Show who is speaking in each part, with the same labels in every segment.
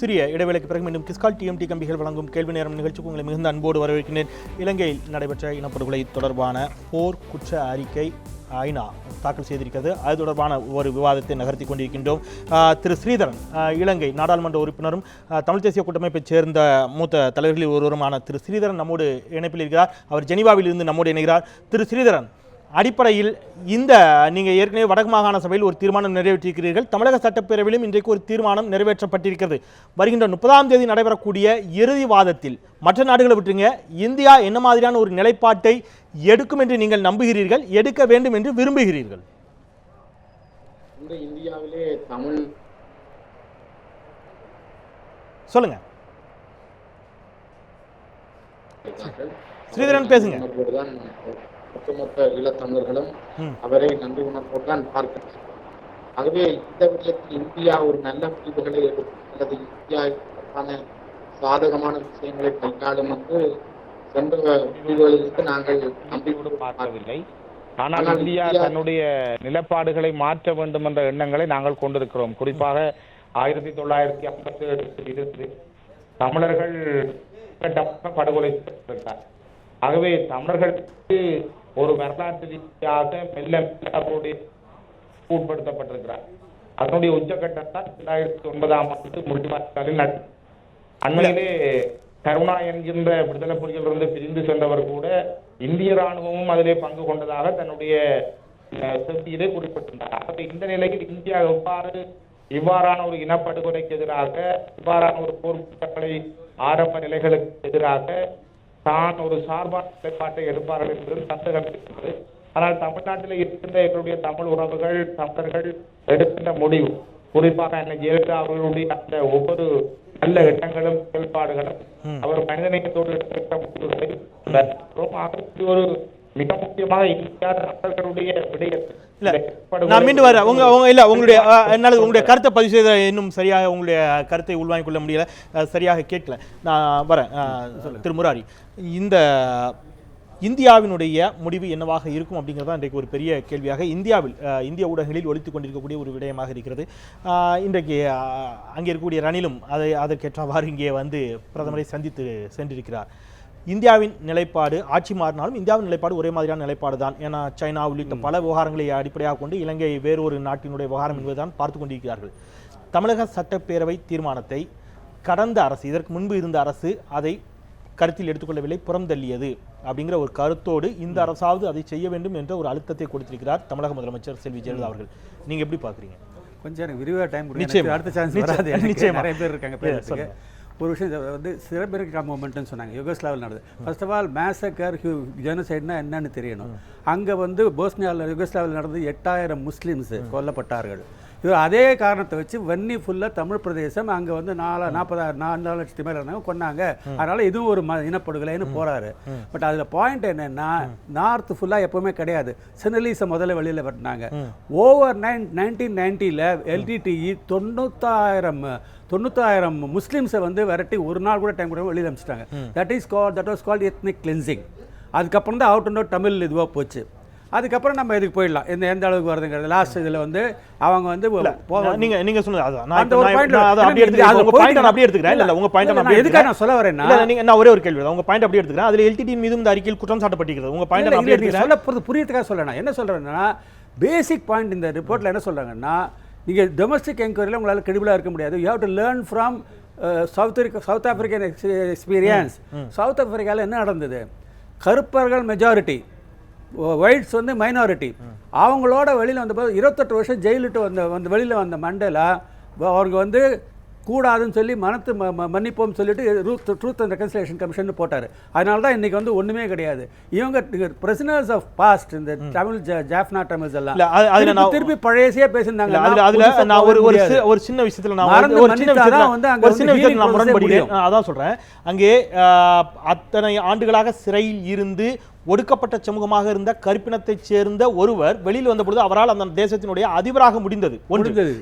Speaker 1: சிறிய இடைவேளைக்கு பிறகு மீண்டும் கிஸ்கால் டிஎம்டி கம்பிகள் வழங்கும் கேள்வி நேரம் நிகழ்ச்சிக்கு உங்களை மிகுந்த அன்போடு வரவேற்கிறேன். இலங்கையில் நடைபெற்ற இனப்படுகொலை தொடர்பான போர் குற்ற அறிக்கை ஐநா தாக்கல் செய்திருக்கிறது. அது தொடர்பான ஒரு விவாதத்தை நகர்த்தி கொண்டிருக்கின்றோம். திரு ஸ்ரீதரன், இலங்கை நாடாளுமன்ற உறுப்பினரும் தமிழ் தேசிய கூட்டமைப்பைச் சேர்ந்த மூத்த தலைவர்களில் ஒருவருமான திரு ஸ்ரீதரன் நம்மோடு இணைப்பில் இருக்கிறார். அவர் ஜெனீவாவில் இருந்து நம்மோடு இணைகிறார். திரு ஸ்ரீதரன், அடிப்படையில் இந்த நீங்கள் ஏற்கனவே வடக்கு மாகாண சபையில் ஒரு தீர்மானம் நிறைவேற்றியிருக்கிறீர்கள். தமிழக சட்டப்பேரவையிலும் இன்றைக்கு ஒரு தீர்மானம் நிறைவேற்றப்பட்டிருக்கிறது. வருகின்ற 30ஆம் தேதி நடைபெறக்கூடிய இறுதி வாதத்தில் மற்ற நாடுகளை விட்டுருங்க, இந்தியா என்ன மாதிரியான ஒரு நிலைப்பாட்டை எடுக்கும் என்று நீங்கள் நம்புகிறீர்கள், எடுக்க வேண்டும் என்று விரும்புகிறீர்கள்?
Speaker 2: இந்தியாவிலே தமிழ்
Speaker 1: சொல்லுங்க ஸ்ரீதரன், பேசுங்க.
Speaker 2: ஒட்டுமொத்த ஈழத்தமிழர்களும் அவரை நன்றி உணர்வோடு தான் பார்க்கிறார். ஆகவே இந்த விஷயத்தில் இந்தியா ஒரு நல்ல முடிவுகளை எடுக்கும் அல்லது இந்தியாவுக்கான சாதகமான விஷயங்களை கையாளும் என்று சென்ற முடிவுகளிலிருந்து நாங்கள் நம்பிக்கையோடு பார்க்கவில்லை.
Speaker 3: ஆனால் இந்தியா தன்னுடைய நிலப்பாடுகளை மாற்ற வேண்டும் என்ற எண்ணங்களை நாங்கள் கொண்டிருக்கிறோம். குறிப்பாக 1957 தமிழர்கள் படுகொலை செய்திருக்கிறார். ஆகவே தமிழர்களுக்கு ஒரு வரலாற்று ரீதியாக மெல்ல அவருடைய உட்படுத்தப்பட்டிருக்கிறார். அதனுடைய உச்சகட்டத்தால் 2009ஆம் ஆண்டு முடிவாளில் அண்மையிலே கருணா என்கின்ற விடுதலை புலிகளிலிருந்து பிரிந்து சென்றவர் கூட இந்திய ராணுவமும் அதிலே பங்கு கொண்டதாக தன்னுடைய செய்தியிலே குறிப்பிட்டிருந்தார். ஆகவே இந்த நிலையில் இந்தியா இவ்வாறான ஒரு இனப்படுகொலைக்கு எதிராக, இவ்வாறான ஒரு போர் குற்றங்களை ஆரம்ப நிலைகளுக்கு எதிராக தான் ஒரு சார்பான நிலைப்பாட்டை எடுப்பார்கள் என்பது சந்தேகப்படுகிறது. ஆனால் தமிழ்நாட்டில் இருக்கின்ற எங்களுடைய தமிழ் உறவுகள், தமிழர்கள் எடுக்கின்ற முடிவு, குறிப்பாக அன்னை ஜெயலலிதா அவர்களுடைய அந்த ஒவ்வொரு நல்ல எண்ணங்களும் செயல்பாடுகளும் அவர் மனிதநேயத்தோடு எடுக்கின்ற முடிவுகளை ஒரு மிக முக்கியமாக இந்தியா தமிழர்களுடைய விடயத்தில்
Speaker 1: நான் மீண்டும் வரேன். உங்களுடைய கருத்தை பதிவு செய்த இன்னும் சரியாக உங்களுடைய கருத்தை உள்வாங்கிக் கொள்ள முடியல, சரியாக கேட்கல. நான் வரேன். திரு முராரி, இந்த இந்தியாவினுடைய முடிவு என்னவாக இருக்கும் அப்படிங்கிறதா இன்றைக்கு ஒரு பெரிய கேள்வியாக இந்திய ஊடகங்களில் ஒலித்துக் கொண்டிருக்கக்கூடிய ஒரு விடயமாக இருக்கிறது. இன்றைக்கு அங்கே இருக்கக்கூடிய ரணிலும் அதற்கேற்றவாறு இங்கே வந்து பிரதமரை சந்தித்து சென்றிருக்கிறார். இந்தியாவின் நிலைப்பாடு, ஆட்சி மாறினாலும் இந்தியாவின் நிலைப்பாடு ஒரே மாதிரியான நிலைப்பாடு தான். ஏன்னா சைனா உள்ளிட்ட பல விவகாரங்களை அடிப்படையாக கொண்டு இலங்கை வேறொரு நாட்டினுடைய விவகாரம் என்பதுதான் பார்த்து கொண்டிருக்கிறார்கள். தமிழக சட்டப்பேரவை தீர்மானத்தை கடந்த அரசு, இதற்கு முன்பு இருந்த அரசு அதை கருத்தில் எடுத்துக்கொள்ளவில்லை, புறம் தள்ளியது அப்படிங்கிற ஒரு கருத்தோடு இந்த அரசாவது அதை செய்ய வேண்டும் என்ற ஒரு அழுத்தத்தை கொடுத்திருக்கிறார் தமிழக முதலமைச்சர் செல்வி ஜெயலலிதா அவர்கள். நீங்க எப்படி பாக்குறீங்க?
Speaker 4: கொஞ்சம் எனக்கு விரிவாக டைம் அடுத்த சான்ஸ் நிறைய பேர் இருக்காங்க. ஒரு விஷயம் வந்து சிறப்பிரிக்கா மூமெண்ட்னு சொன்னாங்க, யுகோஸ்லாவில் நடந்தது. ஃபர்ஸ்ட் ஆஃப் ஆல் மேசக்கர் ஜெனோசைட்னா என்னன்னு தெரியணும். அங்கே வந்து போஸ்னியாவில் யுகோஸ்லாவில் நடந்து 8000 முஸ்லீம்ஸ் கொல்லப்பட்டார்கள். அதே காரணத்தை வச்சு வன்னி ஃபுல்லாக தமிழ் பிரதேசம் அங்கே வந்து 4 லட்சத்து மேலே இருந்தாங்க, கொண்டாங்க. அதனால் இதுவும் ஒரு இனப்படுகொலைன்னு போகிறாரு. பட் அதில் பாயிண்ட் என்னென்னா, நார்த் ஃபுல்லாக எப்போவுமே கிடையாது. செனலீஸை முதல்ல வெளியில் வரட்டாங்க. ஓவர் 1990 எல்டிடிஇ 90,000 முஸ்லீம்ஸை வந்து விரட்டி ஒரு நாள் கூட டைம் கூட வெளியில் அனுப்பிச்சிட்டாங்க. That was called ethnic cleansing. அதுக்கப்புறம் தான் அவுட் அண்ட் அவுட் தமிழ் இதுவாக போச்சு. அதுக்கப்புறம் நம்ம இதுக்கு போயிடலாம், எந்த அளவுக்கு வருதுங்கிறது. லாஸ்ட் இதில் வந்து அவங்க வந்து
Speaker 1: நீங்க சொன்னது
Speaker 4: எதுக்காக நான் சொல்ல வரேன்னா,
Speaker 1: நான் ஒரே ஒரு கேள்வி, உங்க பாயிண்ட் அப்படியே எடுத்துக்கிறேன். அதில் எல்டிடி மீது இந்த அறிக்கையில் குற்றம் சாட்டப்பட்டிருக்கிறது. உங்க பாயிண்ட் அப்படியே எடுத்துக்கிறேன். சொல்ல போகிறது
Speaker 4: புரியறதுக்காக சொல்றேன். என்ன சொல்றேன்னா, பேசிக் பாயிண்ட் இந்த ரிப்போர்ட்ல என்ன சொல்றாங்கன்னா, நீங்கள் டொமஸ்டிக் என்கொயரியில் உங்களால் கிரெடிபிளாக இருக்க முடியாது. You have to learn from south African experience. South ஆப்பிரிக்காவில் என்ன நடந்தது? கருப்பர்கள் மெஜாரிட்டி, ஒயிட்ஸ் வந்து மைனாரிட்டி. அவங்களோட வெளியில் வந்தபோது 28 வருஷம் ஜெயிலுட்டு வந்த வெளியில் வந்த மண்டேலா அவருக்கு வந்து கூடாதுன்னு சொல்லி மன்னிப்போம் சொல்லிட்டு ட்ரூத் அண்ட் ரெகன்சிலியேஷன் கமிஷன் போட்டார். அதனால தான் இன்றைக்கி வந்து ஒன்றுமே கிடையாது. இவங்க பிரிசனர்ஸ் ஆஃப் பாஸ்ட், இந்த தமிழ் ஜாஃப்னா தமிழ்ஸ் எல்லாம் திருப்பி பழையசே பேசியிருந்தாங்க.
Speaker 1: ஒரு சின்ன விஷயத்தில் அதான் சொல்கிறேன். அங்கே அத்தனை ஆண்டுகளாக சிறையில் இருந்து ஒடுக்கப்பட்ட சமூகமாக இருந்த கருப்பினத்தைச் சேர்ந்த ஒருவர் வெளியில் வந்த பொழுது அவரால் அந்த தேசத்தினுடைய அதிபராக முடிந்தது.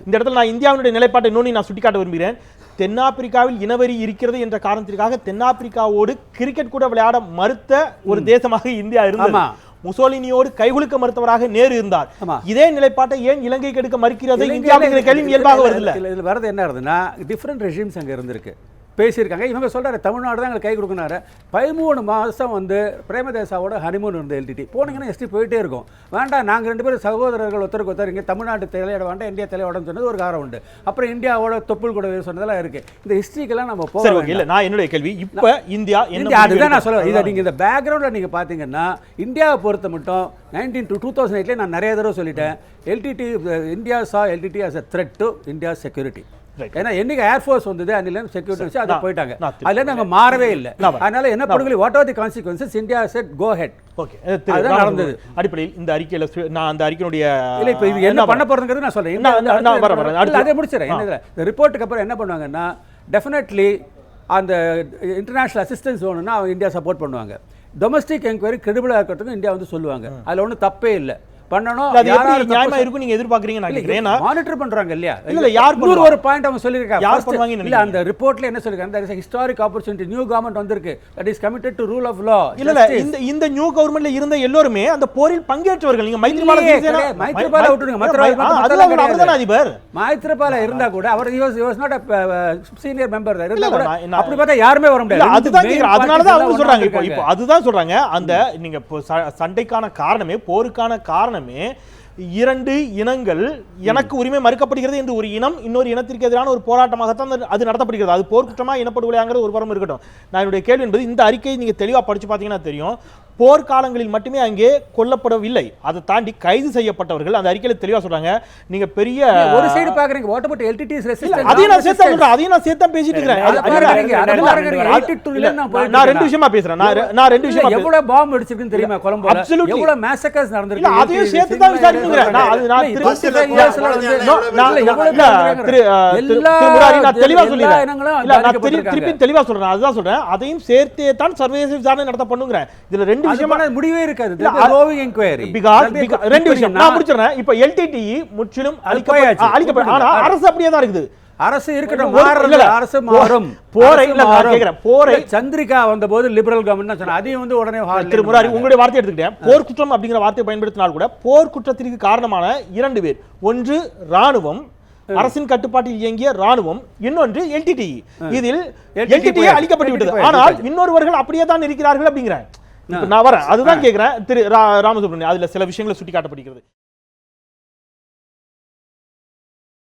Speaker 1: இந்த இடத்துல நான் இந்தியாவினுடைய நிலைப்பாட்டை இன்னொன்று நான் சுட்டிக்காட்ட விரும்புகிறேன். தென்னாப்பிரிக்காவில் இனவெறி இருக்கிறது என்ற காரணத்திற்காக தென்னாப்பிரிக்காவோடு கிரிக்கெட் கூட விளையாட மறுத்த ஒரு தேசமாக இந்தியா இருந்தது. முசோலினியோடு கைகுலுக்க மறுத்தவராக நேரு இருந்தார்.
Speaker 4: ஆமா.
Speaker 1: இதே நிலைப்பாட்டை ஏன் இலங்கைக்கு எடுக்க மறுக்கிறது? இந்தியாவுக்கு கேள்வி இயல்பாக வருது இல்ல.
Speaker 4: இதுல வரது என்ன ஆகுதுன்னா டிஃப்ரெண்ட் ரெஜிம்ஸ் அங்க இருந்திருக்கு, பேசியிருக்காங்க. இவங்க சொல்றாரு தமிழ்நாடு தான் எங்களுக்கு கை கொடுக்குனாரு. 13 மாதம் வந்து பிரேமதாசாவோட ஹனிமூன் இருந்த எல்டிடி போனீங்கன்னா எஸ்டி போயிட்டே இருக்கும். வேண்டாம், நாங்கள் 2 பேரும் சகோதரர்கள் ஒருத்தருக்கு ஒருத்தர் இங்கே தமிழ்நாட்டு தலையிட வேண்டாம், இந்தியா தலையோடன்னு சொன்னது ஒரு காரணம் உண்டு. அப்புறம் இந்தியாவோட தொப்புள் கூட சொன்னதெல்லாம் இருக்கு. இந்த ஹிஸ்ட்ரிக்கெல்லாம் நம்ம போக
Speaker 1: இல்லை. நான் என்னுடைய கேள்வி இப்போ இந்தியா
Speaker 4: அதுதான் நான் சொல்லுவேன். இதை நீங்கள் இந்த பேக்ரவுண்டில் நீங்கள் பார்த்தீங்கன்னா இந்தியாவை பொறுத்த மட்டும் 2008 நான் நிறைய தடவை சொல்லிட்டேன், எல்டிடி இந்தியா சா LTD as a threat to India's security. ஏன்னா என்னைக்கு ஏர்ஃபோர்ஸ் வந்தது அன்னில செக்யூரிட்டி வச்சு அதை போயிட்டாங்க. அதுல நாங்க மாறவே இல்லை. அதனால என்ன பண்ணுங்க, what are the consequences, India said go ahead.
Speaker 1: Okay, அது நடந்தது. அடிப்படையில் இந்த அறிக்கையில நான் அந்த அறிக்கையுடைய
Speaker 4: இல்ல இப்போ இது என்ன பண்ண போறதுங்கிறது நான் சொல்றேன். நான் வரேன் அதை முடிச்சிடறேன். இந்த ரிப்போர்ட்டுக்கு அப்புறம் என்ன பண்ணுவாங்கன்னா டெஃபினெட்லி அந்த இன்டர்நேஷனல் அசிஸ்டன்ஸ் வேணும்னா அவங்க இந்தியா சப்போர்ட் பண்ணுவாங்க. டொமஸ்டிக் என்கொயரி கிரெடிபிளாக இருக்கிறதுக்கு இந்தியா வந்து சொல்லுவாங்க. அதில் ஒன்றும் தப்பே இல்லை, பண்ணணும்.
Speaker 1: அது எப்படி நியாயமா இருக்கும் நீங்க எதிர்பார்க்கறீங்க? நான் கேக்குறேன்,
Speaker 4: மானிட்டர் பண்றாங்க இல்லையா?
Speaker 1: இல்ல யார் பண்ணுவாங்க?
Speaker 4: ஒரு பாயிண்ட் அவங்க சொல்லிருக்காங்க.
Speaker 1: யார் பண்ணுவாங்க?
Speaker 4: இல்ல அந்த ரிப்போர்ட்ல என்ன சொல்லிருக்காங்க, there is a historic opportunity, new government வந்திருக்கு, that is committed to rule of law.
Speaker 1: இல்ல இந்த நியூ கவர்மெண்ட்ல இருந்த எல்லாரும் அந்த போரில் பங்கேற்றவர்கள். நீங்க மைத்ரிபால சிறிசேனா
Speaker 4: விட்டுடுங்க,
Speaker 1: அவர்தான் அதிபர்.
Speaker 4: மைத்ரிபால இருந்தா கூட அவர் he was not a senior member there. அப்படி பார்த்தா யாருமே வர முடியாது.
Speaker 1: அதுதான் கேக்குறேன். அதனால தான் அவங்க சொல்றாங்க. இப்போ அதுதான் சொல்றாங்க. அந்த நீங்க சண்டைக்கான காரணமே, போருக்கான காரணமே 2 இனங்கள் எனக்கு உரிமை மறுக்கப்படுகிறது என்று ஒரு இனம் இன்னொரு இனத்திற்கு எதிரான ஒரு போராட்டமாகத்தான் அது நடத்தப்படுகிறது. அது போர்க்குற்றமா இனப்படுகொலையாங்கிறது ஒரு புறம் இருக்கட்டும். நான் என்னுடைய கேள்வி என்பது, இந்த அறிக்கையை நீங்க தெளிவா படிச்சு பார்த்தீங்கன்னா தெரியும், போர்க்காலங்களில் மட்டுமே அங்கே கொல்லப்படவில்லை, அதை தாண்டி கைது செய்யப்பட்டவர்கள் அந்த அறிக்கையில தெளிவா சொல்றாங்க. நீங்க பெரிய
Speaker 4: ஒரு சைடு பாக்குறீங்க, வாட் அபௌட் LTT's ரெசிஸ்டன்ஸ்?
Speaker 1: அதையும் நான் சேர்த்து சொல்றேன், அதையும் நான் சேர்த்து பேசிட்டு இருக்கேன். நான் 2 விஷயமா பேசுறேன். நான் 2 விஷயமா
Speaker 4: எவ்வளவு பாம்பு வெடிச்சிருக்குன்னு தெரியுமா கொலம்போல? எவ்வளவு மேசக்கர்ஸ் நடந்திருக்கு?
Speaker 1: அதையும் சேர்த்து தான் விசாரிக்கிறேன். நான் தெளிவா சொல்றேன். திருப்பி தெளிவா சொல்றேன். அதுதான் சொல்றேன், அதையும் சேர்த்தே தான் சர்வதேச விசாரணை நடத்த பண்ணுங்கிறேன். இதுல 2 விஷயமான
Speaker 4: முடிவே இருக்காது.
Speaker 1: ரெண்டு விஷயம் நான் முடிச்சிடுறேன். இப்ப LTTE முற்றிலும் அழிக்கப்பட்ட, ஆனா அரசு அப்படியே தான் இருக்குது.
Speaker 4: அரசு இருக்கட்டும், அரசு மாறும்.
Speaker 1: போரை கேக்குறேன், போரை
Speaker 4: சந்திரிகா வந்தபோது லிபரல் கவர்மெண்ட் சொன்னா, அதையும் வந்து உடனே
Speaker 1: திரு முராரி உங்களுடைய வார்த்தை எடுத்துக்கிட்டேன். போர் குற்றம் அப்படிங்கிற வார்த்தையை பயன்படுத்தினால் கூட போர் குற்றத்திற்கு காரணமான 2 பேர், ஒன்று ராணுவம், அரசின் கட்டுப்பாட்டில் இயங்கிய ராணுவம், இன்னொன்று LTTE. இதில் LTTE அழிக்கப்பட்டு விட்டது, ஆனால் இன்னொருவர்கள் அப்படியே தான் இருக்கிறார்கள் அப்படிங்கிறேன். நான் வரேன், அதுதான் கேட்கிறேன் திரு ராமசுப்ரமணியன். அதுல சில விஷயங்களை சுட்டி காட்டப்படுகிறது.